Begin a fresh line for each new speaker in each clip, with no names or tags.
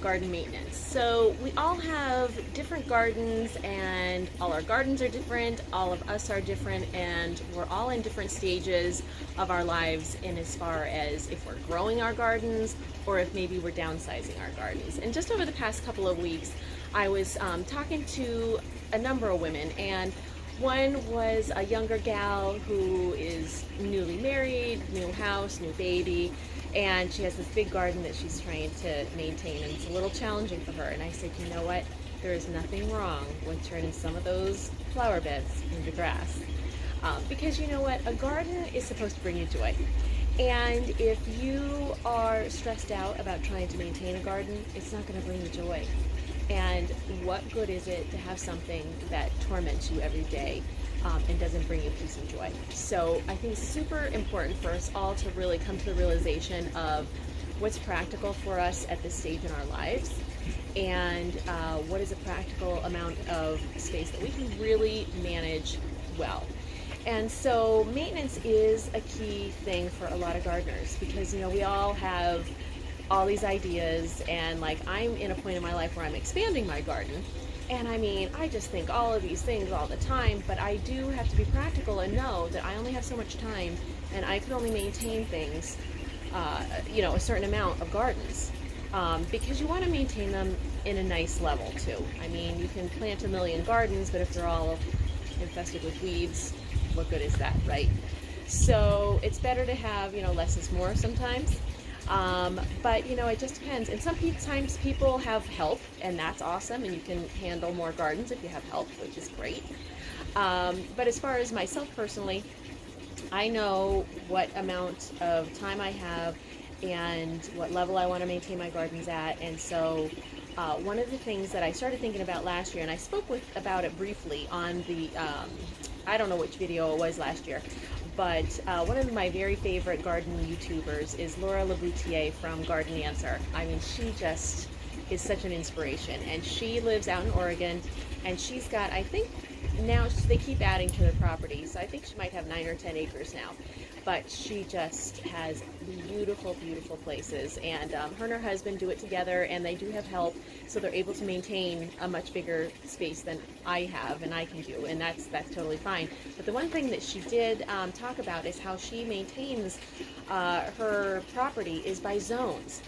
garden maintenance. So we all have different gardens, and all our gardens are different, all of us are different, and we're all in different stages of our lives in as far as if we're growing our gardens or if maybe we're downsizing our gardens. And just over the past couple of weeks, I was talking to a number of women, and one was a younger gal who is newly married, new house, new baby, and she has this big garden that she's trying to maintain, and it's a little challenging for her. And I said, you know what? There is nothing wrong with turning some of those flower beds into grass. Because you know what? A garden is supposed to bring you joy. And if you are stressed out about trying to maintain a garden, it's not going to bring you joy. And what good is it to have something that torments you every day and doesn't bring you peace and joy? So I think it's super important for us all to really come to the realization of what's practical for us at this stage in our lives, and what is a practical amount of space that we can really manage well. And so maintenance is a key thing for a lot of gardeners, because we all have all these ideas, and like I'm in a point in my life where I'm expanding my garden, and I just think all of these things all the time, but I do have to be practical and know that I only have so much time, and I can only maintain things a certain amount of gardens, because you want to maintain them in a nice level too. You can plant a million gardens, but if they're all infested with weeds, what good is that, right? So it's better to have less is more sometimes. But it just depends. And sometimes people have help, and that's awesome, and you can handle more gardens if you have help, which is great. But as far as myself personally, I know what amount of time I have and what level I want to maintain my gardens at. And so one of the things that I started thinking about last year, and I spoke about it briefly on the I don't know which video it was last year, but one of my very favorite garden YouTubers is Laura Laboutier from Garden Answer. She just is such an inspiration, and she lives out in Oregon, and she's got, I think now they keep adding to their property, so I think she might have 9 or 10 acres now, but she just has beautiful, beautiful places, and her and her husband do it together, and they do have help, so they're able to maintain a much bigger space than I have and I can do, and that's totally fine. But the one thing that she did talk about is how she maintains her property is by zones.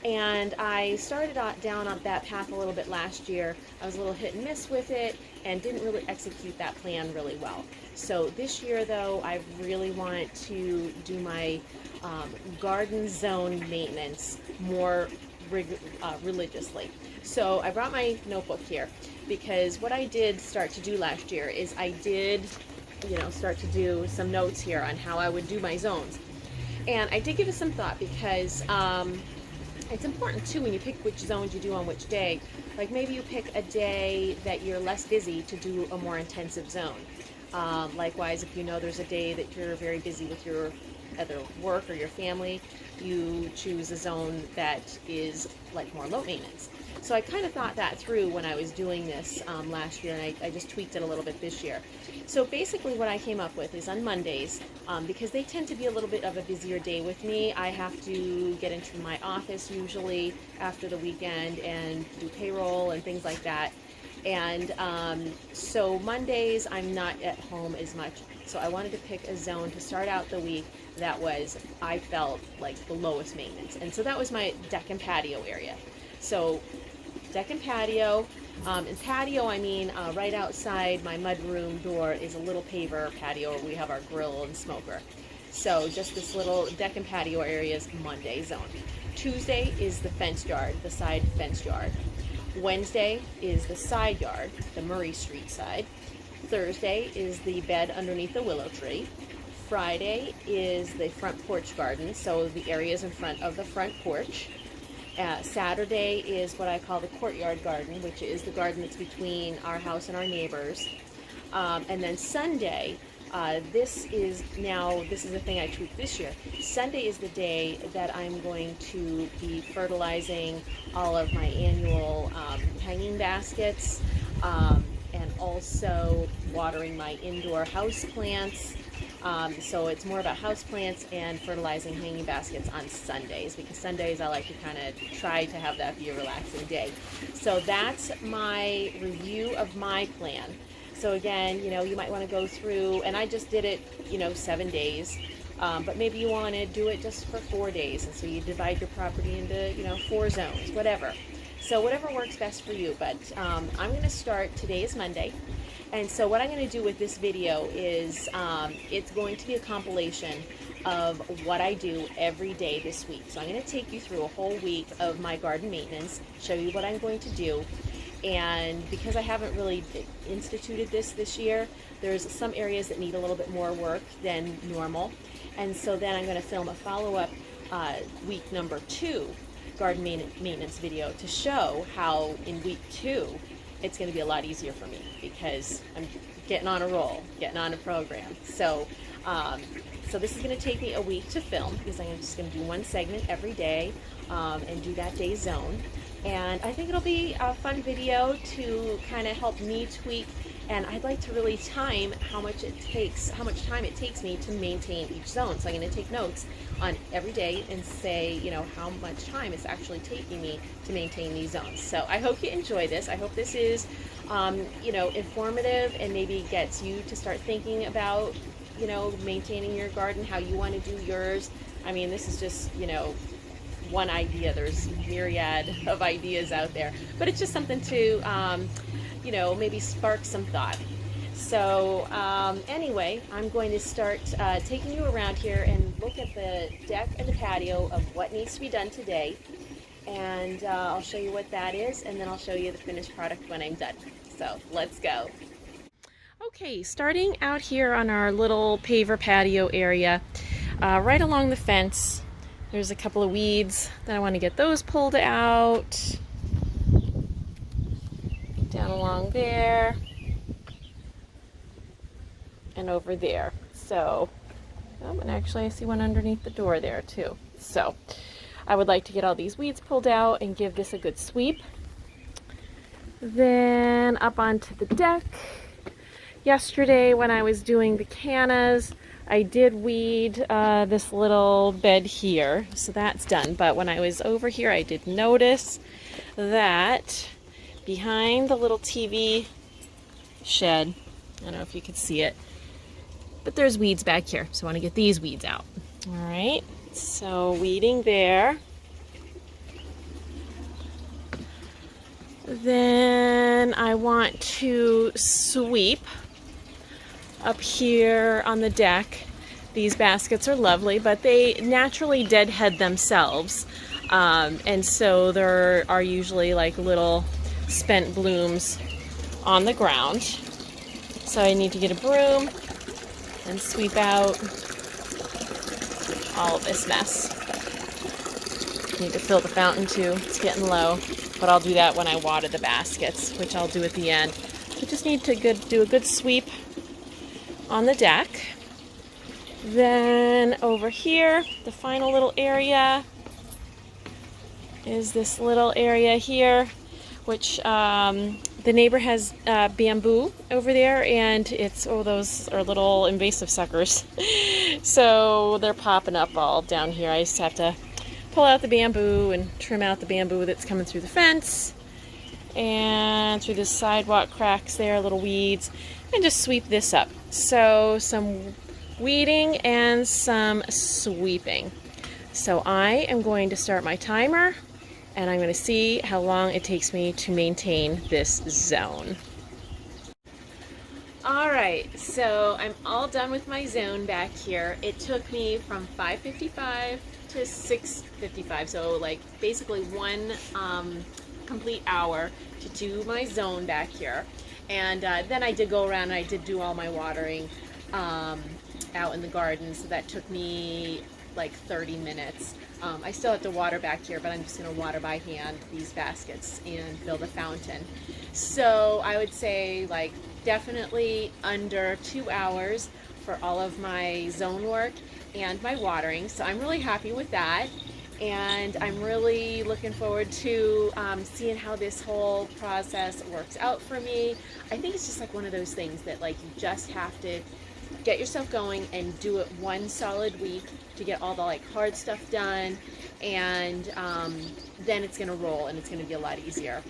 And I started down on that path a little bit last year. I was a little hit and miss with it and didn't really execute that plan really well. So this year, though, I really want to do my garden zone maintenance more religiously. So I brought my notebook here, because what I did start to do last year is I did, start to do some notes here on how I would do my zones. And I did give it some thought, because it's important too when you pick which zones you do on which day. Like maybe you pick a day that you're less busy to do a more intensive zone. Likewise, if there's a day that you're very busy with your either work or your family, you choose a zone that is like more low maintenance. So I kind of thought that through when I was doing this last year, and I just tweaked it a little bit this year. So basically what I came up with is on Mondays, because they tend to be a little bit of a busier day with me, I have to get into my office usually after the weekend and do payroll and things like that. And so Mondays I'm not at home as much. So I wanted to pick a zone to start out the week that I felt like the lowest maintenance. And so that was my deck and patio area. So deck and patio, and patio right outside my mudroom door is a little paver patio where we have our grill and smoker. So just this little deck and patio area is Monday zone. Tuesday is the fence yard, the side fence yard. Wednesday is the side yard, the Murray Street side. Thursday is the bed underneath the willow tree. Friday is the front porch garden, so the areas in front of the front porch. Saturday is what I call the courtyard garden, which is the garden that's between our house and our neighbors. And then Sunday, this is the thing I tweaked this year. Sunday is the day that I'm going to be fertilizing all of my annual hanging baskets, and also watering my indoor house plants, So it's more about houseplants and fertilizing hanging baskets on Sundays, because Sundays I like to kind of try to have that be a relaxing day. So that's my review of my plan. So again, you might want to go through, and I just did it, 7 days. But maybe you want to do it just for 4 days, and so you divide your property into 4 zones, whatever. So whatever works best for you. But I'm going to start. Today is Monday, and so what I'm going to do with this video is it's going to be a compilation of what I do every day this week. So I'm going to take you through a whole week of my garden maintenance, show you what I'm going to do. And because I haven't really instituted this year, there's some areas that need a little bit more work than normal. And so then I'm going to film a follow-up week number 2 garden maintenance video to show how in week 2 it's going to be a lot easier for me, because I'm getting on a roll, getting on a program. So so this is going to take me a week to film, because I'm just going to do one segment every day and do that day's zone. And I think it'll be a fun video to kind of help me tweak, and I'd like to really time how much time it takes me to maintain each zone. So I'm going to take notes on every day and say, how much time it's actually taking me to maintain these zones. So I hope you enjoy this. I hope this is, informative, and maybe gets you to start thinking about, maintaining your garden, how you want to do yours. I mean, this is just, one idea. There's myriad of ideas out there, but it's just something to, maybe spark some thought. So anyway, I'm going to start taking you around here and look at the deck and the patio of what needs to be done today. And I'll show you what that is, and then I'll show you the finished product when I'm done. So let's go. Okay, starting out here on our little paver patio area, right along the fence, there's a couple of weeds that I want to get those pulled out. Down along there. And over there. So, and actually I see one underneath the door there too. So, I would like to get all these weeds pulled out and give this a good sweep. Then up onto the deck. Yesterday when I was doing the cannas, I did weed this little bed here, so that's done. But when I was over here, I did notice that behind the little TV shed, I don't know if you could see it, but there's weeds back here, so I want to get these weeds out. All right, so weeding there. Then I want to sweep up here on the deck. These baskets are lovely, but they naturally deadhead themselves, and so there are usually like little spent blooms on the ground. So I need to get a broom and sweep out all of this mess. Need to fill the fountain too, it's getting low, but I'll do that when I water the baskets, which I'll do at the end. We just need to do a good sweep on the deck. Then over here, the final little area is this little area here, which the neighbor has bamboo over there, and those are little invasive suckers. So they're popping up all down here. I just have to pull out the bamboo and trim out the bamboo that's coming through the fence and through the sidewalk cracks there, little weeds, and just sweep this up. So some weeding and some sweeping. So I am going to start my timer, and I'm going to see how long it takes me to maintain this zone. Alright, so I'm all done with my zone back here. It took me from 5:55 to 6:55, so like basically one complete hour to do my zone back here. And then I did go around and I did do all my watering out in the garden, so that took me like 30 minutes. I still have to water back here, but I'm just going to water by hand these baskets and fill the fountain. So I would say like definitely under 2 hours for all of my zone work and my watering. So I'm really happy with that. And I'm really looking forward to seeing how this whole process works out for me. I think it's just like one of those things that like you just have to get yourself going and do it one solid week to get all the like hard stuff done, and then it's going to roll and it's going to be a lot easier.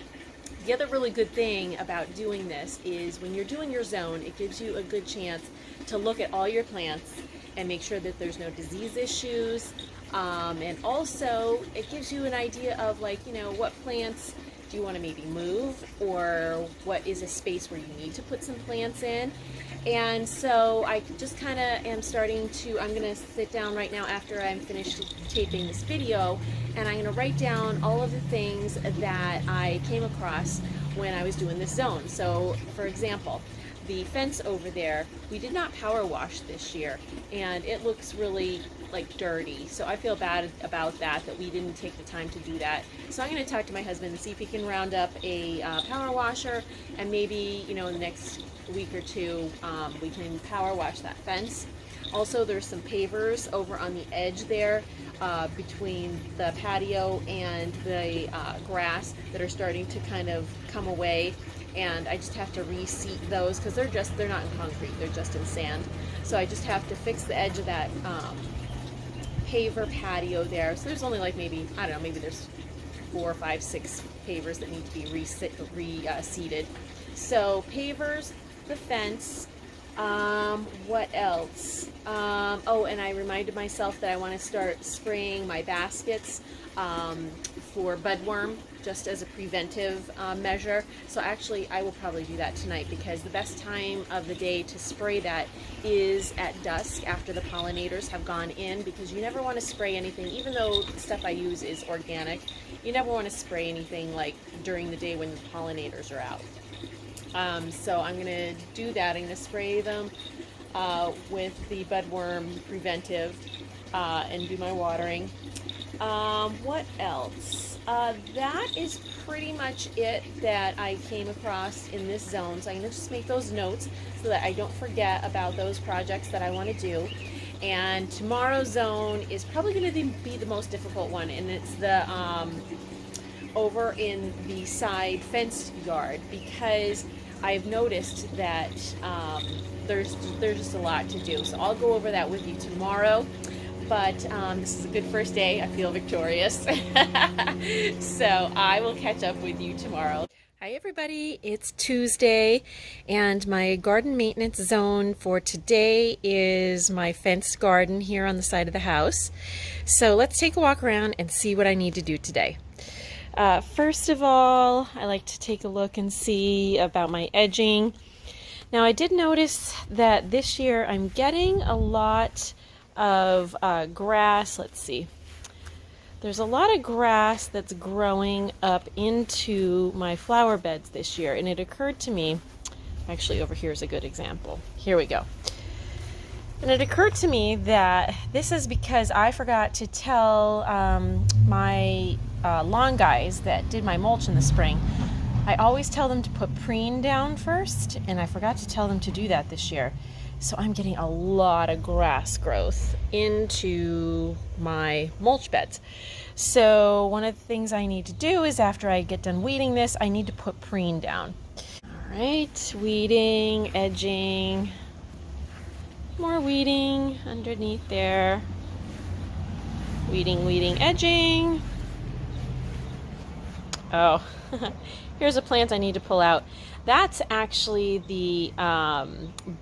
The other really good thing about doing this is when you're doing your zone, it gives you a good chance to look at all your plants and make sure that there's no disease issues. And also it gives you an idea of like, you know, what plants do you want to maybe move, or what is a space where you need to put some plants in. And so I just kind of am starting to, I'm going to sit down right now after I'm finished taping this video, and I'm going to write down all of the things that I came across when I was doing this zone. So for example, the fence over there, we did not power wash this year, and it looks really like dirty. So I feel bad about that we didn't take the time to do that. So I'm going to talk to my husband and see if he can round up a power washer, and maybe, you know, in the next week or two we can power wash that fence. Also, there's some pavers over on the edge there between the patio and the grass that are starting to kind of come away, and I just have to reseat those because they're not in concrete, they're just in sand. So I just have to fix the edge of that paver patio there. So there's only like maybe, I don't know, maybe there's 4, 5, 6 pavers that need to be reseated. So pavers, the fence, what else? Oh, and I reminded myself that I want to start spraying my baskets for budworm, just as a preventive measure. So actually I will probably do that tonight, because the best time of the day to spray that is at dusk after the pollinators have gone in, because you never want to spray anything, even though the stuff I use is organic, you never want to spray anything like during the day when the pollinators are out. So I'm going to do that. I'm going to spray them with the budworm preventive and do my watering. What else? That is pretty much it that I came across in this zone. So I'm going to just make those notes so that I don't forget about those projects that I want to do. And tomorrow's zone is probably going to be the most difficult one, and it's the over in the side fenced yard, because I've noticed that there's just a lot to do. So I'll go over that with you tomorrow. But this is a good first day. I feel victorious. So I will catch up with you tomorrow. Hi everybody, it's Tuesday, and my garden maintenance zone for today is my fenced garden here on the side of the house. So let's take a walk around and see what I need to do today. First of all, I like to take a look and see about my edging. Now I did notice that this year I'm getting a lot of grass. Let's see. There's a lot of grass that's growing up into my flower beds this year, and it occurred to me, actually over here is a good example. Here we go. And it occurred to me that this is because I forgot to tell my lawn guys that did my mulch in the spring. I always tell them to put preen down first, and I forgot to tell them to do that this year. So I'm getting a lot of grass growth into my mulch beds. So one of the things I need to do is, after I get done weeding this, I need to put preen down. All right, weeding, edging, more weeding underneath there. Weeding, weeding, edging. Oh, here's a plant I need to pull out. That's actually the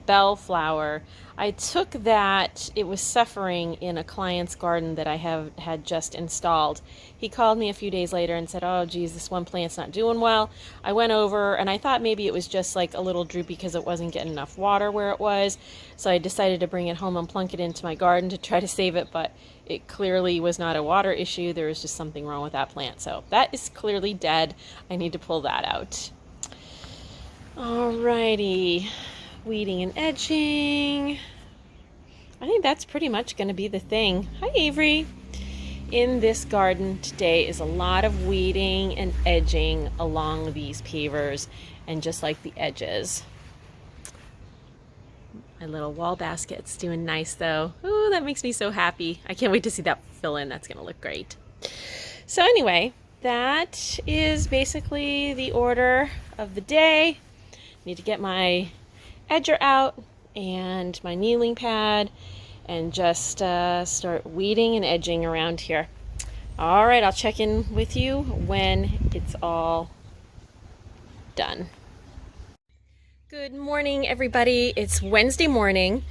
bellflower. I took that, it was suffering in a client's garden that I had just installed. He called me a few days later and said, oh geez, this one plant's not doing well. I went over and I thought maybe it was just like a little droopy because it wasn't getting enough water where it was. So I decided to bring it home and plunk it into my garden to try to save it, but it clearly was not a water issue. There was just something wrong with that plant. So that is clearly dead. I need to pull that out. Alrighty, weeding and edging. I think that's pretty much going to be the thing. Hi Avery. In this garden today is a lot of weeding and edging along these pavers and just like the edges. My little wall basket's doing nice though. Ooh, that makes me so happy. I can't wait to see that fill in. That's going to look great. So anyway, that is basically the order of the day. Need to get my edger out and my kneeling pad and just start weeding and edging around here. All right, I'll check in with you when it's all done. Good morning, everybody. It's Wednesday morning,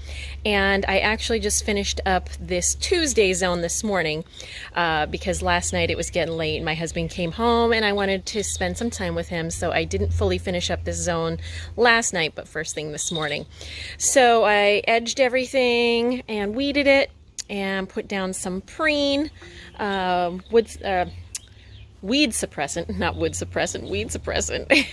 and I actually just finished up this Tuesday zone this morning because last night it was getting late. My husband came home, and I wanted to spend some time with him, so I didn't fully finish up this zone last night, but first thing this morning. So I edged everything and weeded it and put down some preen, weed suppressant, not wood suppressant, weed suppressant.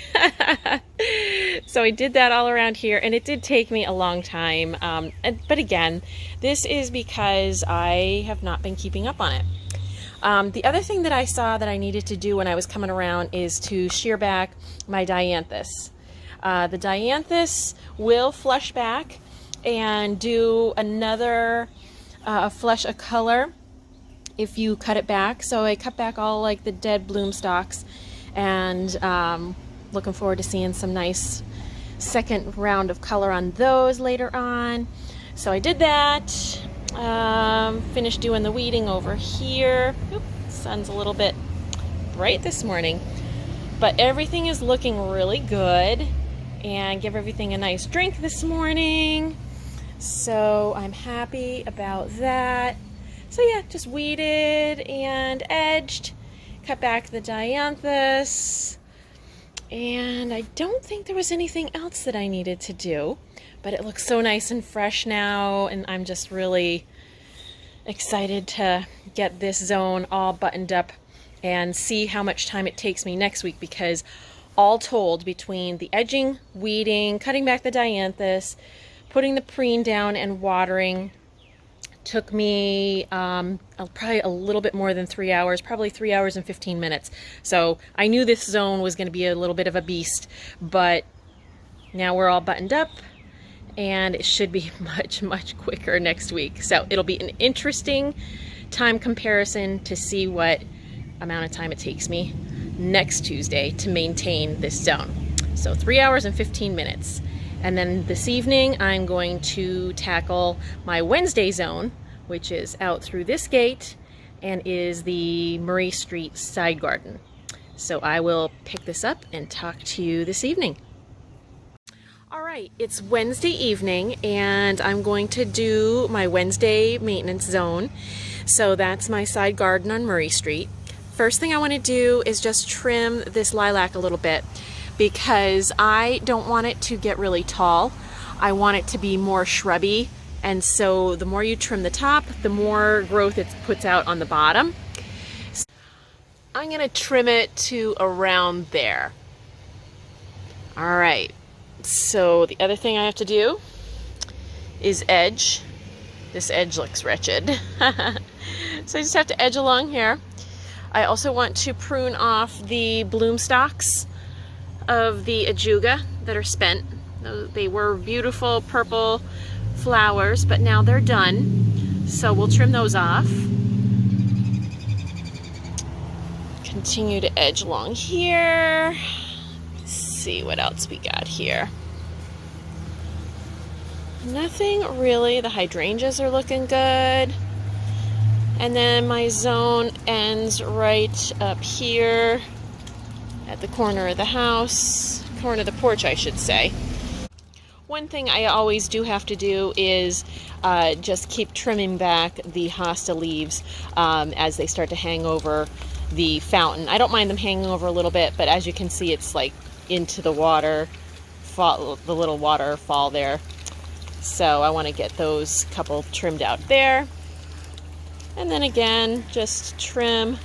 So I did that all around here, and it did take me a long time. But again, this is because I have not been keeping up on it. The other thing that I saw that I needed to do when I was coming around is to shear back my dianthus. The dianthus will flush back and do another flush of color if you cut it back. So I cut back all like the dead bloom stalks, and looking forward to seeing some nice second round of color on those later on. So I did that, finished doing the weeding over here. Oop, sun's a little bit bright this morning, but everything is looking really good, and give everything a nice drink this morning. So I'm happy about that. So yeah, just weeded and edged, cut back the dianthus, and I don't think there was anything else that I needed to do, but it looks so nice and fresh now, and I'm just really excited to get this zone all buttoned up and see how much time it takes me next week, because all told, between the edging, weeding, cutting back the dianthus, putting the preen down and watering, took me probably a little bit more than 3 hours, probably 3 hours and 15 minutes. So I knew this zone was going to be a little bit of a beast, but now we're all buttoned up, and it should be much, much quicker next week. So it'll be an interesting time comparison to see what amount of time it takes me next Tuesday to maintain this zone. So 3 hours and 15 minutes. And then this evening, I'm going to tackle my Wednesday zone, which is out through this gate and is the Murray Street side garden. So I will pick this up and talk to you this evening. All right, it's Wednesday evening, and I'm going to do my Wednesday maintenance zone. So that's my side garden on Murray Street. First thing I want to do is just trim this lilac a little bit, because I don't want it to get really tall. I want it to be more shrubby, and so the more you trim the top, the more growth it puts out on the bottom. So I'm gonna trim it to around there. All right, so the other thing I have to do is edge. This edge looks wretched. So I just have to edge along here. I also want to prune off the bloom stalks of the ajuga that are spent. They were beautiful purple flowers, but now they're done. So we'll trim those off. Continue to edge along here. Let's see what else we got here. Nothing really. The hydrangeas are looking good. And then my zone ends right up here at the corner of the house, corner of the porch, I should say. One thing I always do have to do is just keep trimming back the hosta leaves as they start to hang over the fountain. I don't mind them hanging over a little bit, but as you can see, it's like into the water, the little waterfall there. So I want to get those couple trimmed out there. And then again, just trim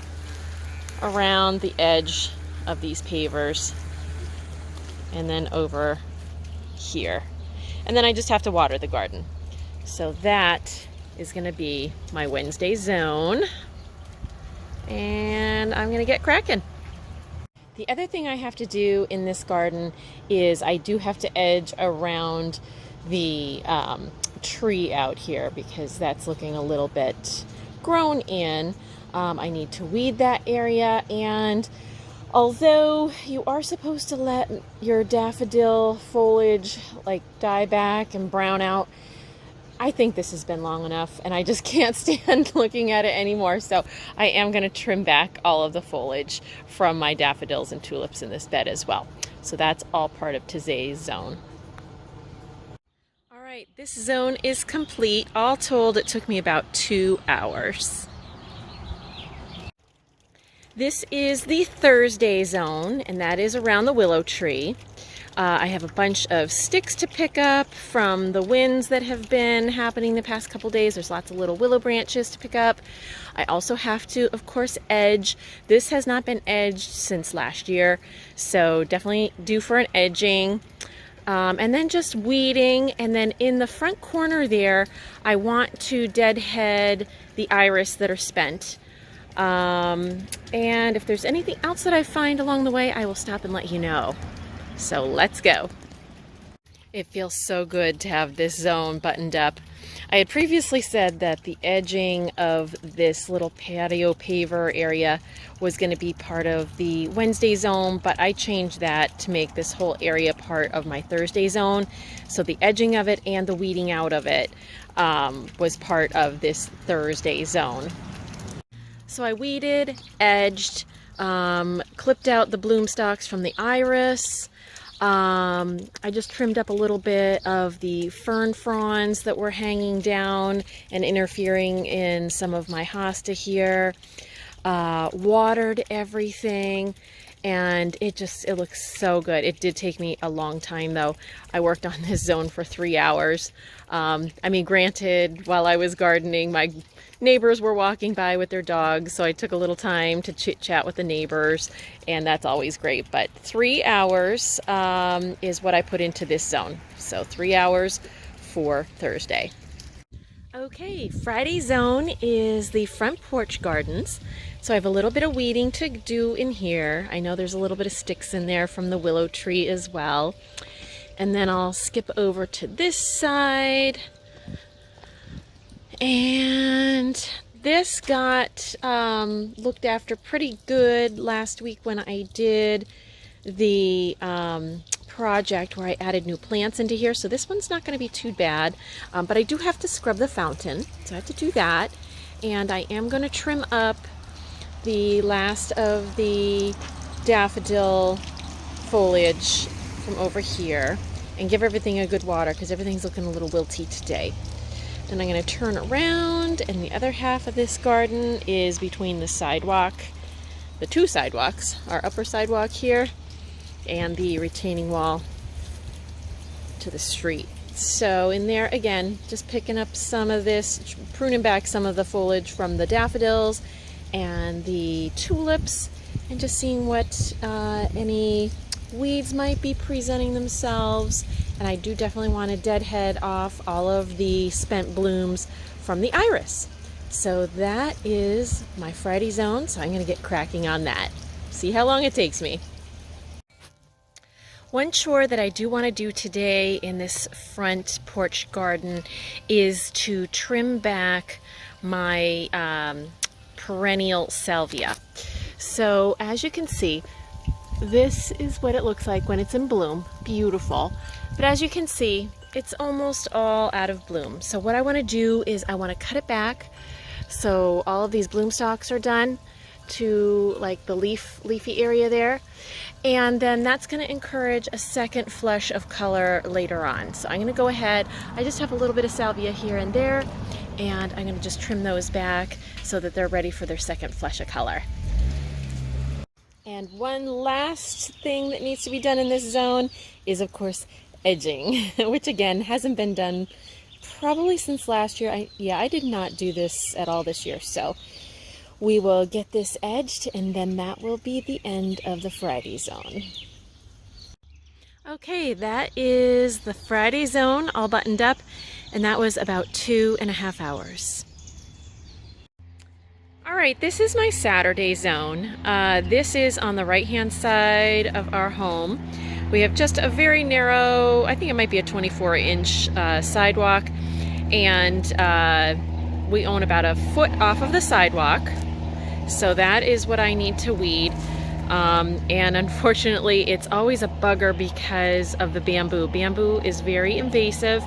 around the edge of these pavers, and then over here. And then I just have to water the garden. So that is going to be my Wednesday zone, and I'm going to get cracking. The other thing I have to do in this garden is I do have to edge around the tree out here, because that's looking a little bit grown in. I need to weed that area, and Although you are supposed to let your daffodil foliage like die back and brown out, I think this has been long enough and I just can't stand looking at it anymore. So I am going to trim back all of the foliage from my daffodils and tulips in this bed as well. So that's all part of today's zone. All right, this zone is complete. All told, it took me about 2 hours. This is the Thursday zone, and that is around the willow tree. I have a bunch of sticks to pick up from the winds that have been happening the past couple days. There's lots of little willow branches to pick up. I also have to, of course, edge. This has not been edged since last year, so definitely due for an edging. And then just weeding, and then in the front corner there, I want to deadhead the iris that are spent. And if there's anything else that I find along the way, I will stop and let you know. So let's go. It feels so good to have this zone buttoned up. I had previously said that the edging of this little patio paver area was going to be part of the Wednesday zone, but I changed that to make this whole area part of my Thursday zone. So the edging of it and the weeding out of it was part of this Thursday zone. So I weeded, edged, clipped out the bloom stalks from the iris. I just trimmed up a little bit of the fern fronds that were hanging down and interfering in some of my hosta here. Watered everything, and it looks so good. It did take me a long time though. I worked on this zone for 3 hours. I mean, granted, while I was gardening, my neighbors were walking by with their dogs, so I took a little time to chit chat with the neighbors, and that's always great. But 3 hours is what I put into this zone. So 3 hours for Thursday. Okay, Friday zone is the front porch gardens. So I have a little bit of weeding to do in here. I know there's a little bit of sticks in there from the willow tree as well. And then I'll skip over to this side. And this got looked after pretty good last week when I did the project where I added new plants into here. So this one's not going to be too bad, but I do have to scrub the fountain, so I have to do that. And I am going to trim up the last of the daffodil foliage from over here and give everything a good water because everything's looking a little wilty today. Then I'm going to turn around, and the other half of this garden is between the sidewalk, the two sidewalks, our upper sidewalk here and the retaining wall to the street. So in there, again, just picking up some of this, pruning back some of the foliage from the daffodils and the tulips, and just seeing what any weeds might be presenting themselves. And I do definitely want to deadhead off all of the spent blooms from the iris. So that is my Friday zone, so I'm going to get cracking on that. See how long it takes me. One chore that I do want to do today in this front porch garden is to trim back my perennial salvia. So as you can see, this is what it looks like when it's in bloom. Beautiful. But as you can see, it's almost all out of bloom. So what I want to do is I want to cut it back so all of these bloom stalks are done to like the leafy area there, and then that's going to encourage a second flush of color later on. So I'm going to go ahead, I just have a little bit of salvia here and there, and I'm going to just trim those back so that they're ready for their second flush of color. And one last thing that needs to be done in this zone is, of course, edging, which again hasn't been done probably since last year. I did not do this at all this year, so we will get this edged, and then that will be the end of the Friday zone. Okay, that is the Friday zone all buttoned up, and that was about 2.5 hours. All right, this is my Saturday zone. This is on the right-hand side of our home. We have just a very narrow, I think it might be a 24-inch sidewalk, and we own about a foot off of the sidewalk. So that is what I need to weed. And unfortunately it's always a bugger because of the bamboo. Bamboo is very invasive.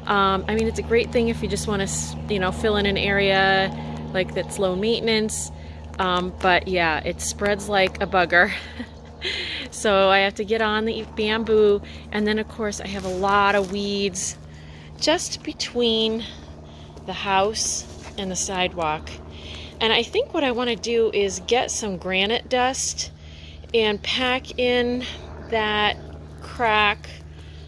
I mean, it's a great thing if you just want to, you know, fill in an area like that's low maintenance, but yeah, it spreads like a bugger. So I have to get on the bamboo, and then of course I have a lot of weeds just between the house and the sidewalk. And I think what I want to do is get some granite dust and pack in that crack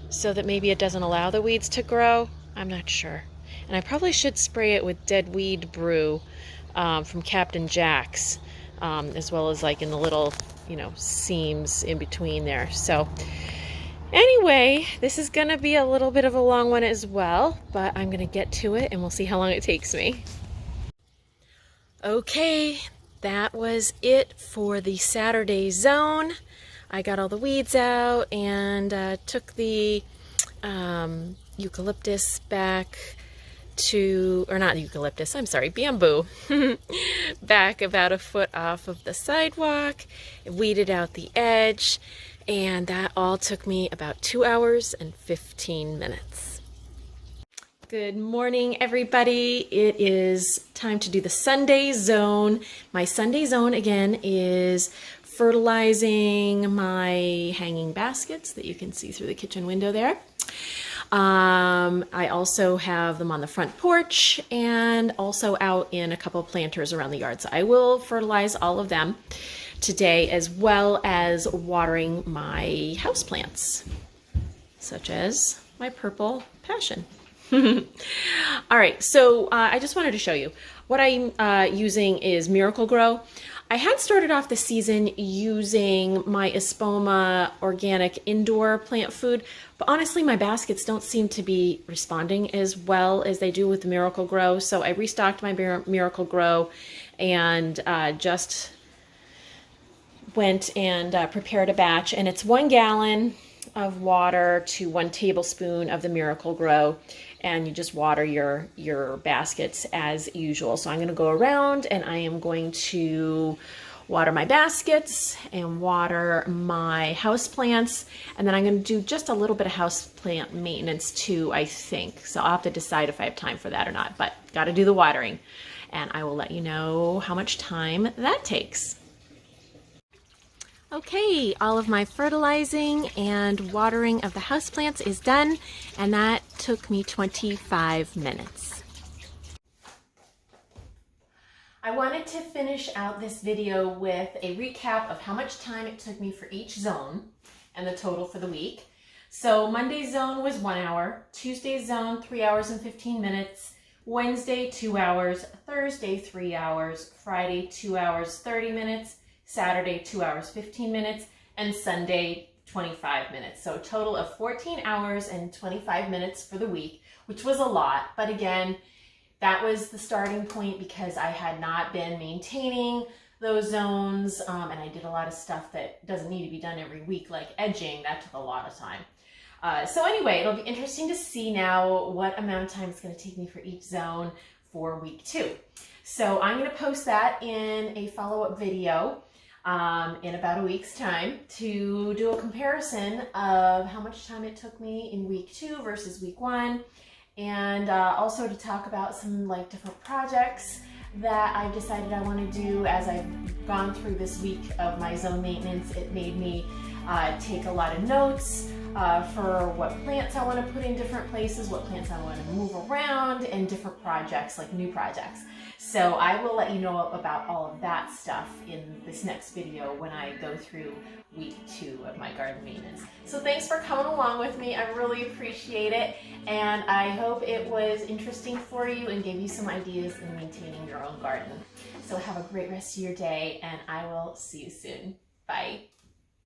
so that maybe it doesn't allow the weeds to grow. I'm not sure. And I probably should spray it with dead weed brew from Captain Jack's, as well as like in the little, you know, seams in between there. So anyway, this is gonna be a little bit of a long one as well, but I'm gonna get to it and we'll see how long it takes me. Okay, that was it for the Saturday zone. I got all the weeds out and took the eucalyptus back to, or not eucalyptus, I'm sorry, bamboo, back about a foot off of the sidewalk, weeded out the edge, and that all took me about 2 hours and 15 minutes. Good morning, everybody. It is time to do the Sunday zone. My Sunday zone, again, is fertilizing my hanging baskets that you can see through the kitchen window there. I also have them on the front porch and also out in a couple of planters around the yard. So I will fertilize all of them today, as well as watering my houseplants, such as my purple passion. All right, so I just wanted to show you what I'm using is Miracle-Gro. I had started off the season using my Espoma organic indoor plant food, but honestly my baskets don't seem to be responding as well as they do with the Miracle-Gro. So I restocked my Miracle-Gro and just went and prepared a batch, and it's 1 gallon of water to 1 tablespoon of the Miracle-Gro, and you just water your baskets as usual. So I'm going to go around and I am going to water my baskets and water my house plants, and then I'm going to do just a little bit of house plant maintenance too, I think. So I'll have to decide if I have time for that or not, but got to do the watering, and I will let you know how much time that takes. Okay, all of my fertilizing and watering of the houseplants is done, and that took me 25 minutes. I wanted to finish out this video with a recap of how much time it took me for each zone and the total for the week. So Monday's zone was 1 hour, Tuesday's zone 3 hours and 15 minutes, Wednesday 2 hours, Thursday 3 hours, Friday 2 hours 30 minutes, Saturday 2 hours 15 minutes, and Sunday 25 minutes. So a total of 14 hours and 25 minutes for the week, which was a lot. But again, that was the starting point because I had not been maintaining those zones, and I did a lot of stuff that doesn't need to be done every week, like edging. That took a lot of time. So anyway, it'll be interesting to see now what amount of time it's going to take me for each zone for week 2. So I'm going to post that in a follow-up video in about a week's time to do a comparison of how much time it took me in week 2 versus week 1, and also to talk about some like different projects that I've decided I want to do as I've gone through this week of my zone maintenance. It made me take a lot of notes for what plants I want to put in different places, what plants I want to move around, and different projects, like new projects. So I will let you know about all of that stuff in this next video when I go through week 2 of my garden maintenance. So thanks for coming along with me. I really appreciate it, and I hope it was interesting for you and gave you some ideas in maintaining your own garden. So have a great rest of your day, and I will see you soon. Bye.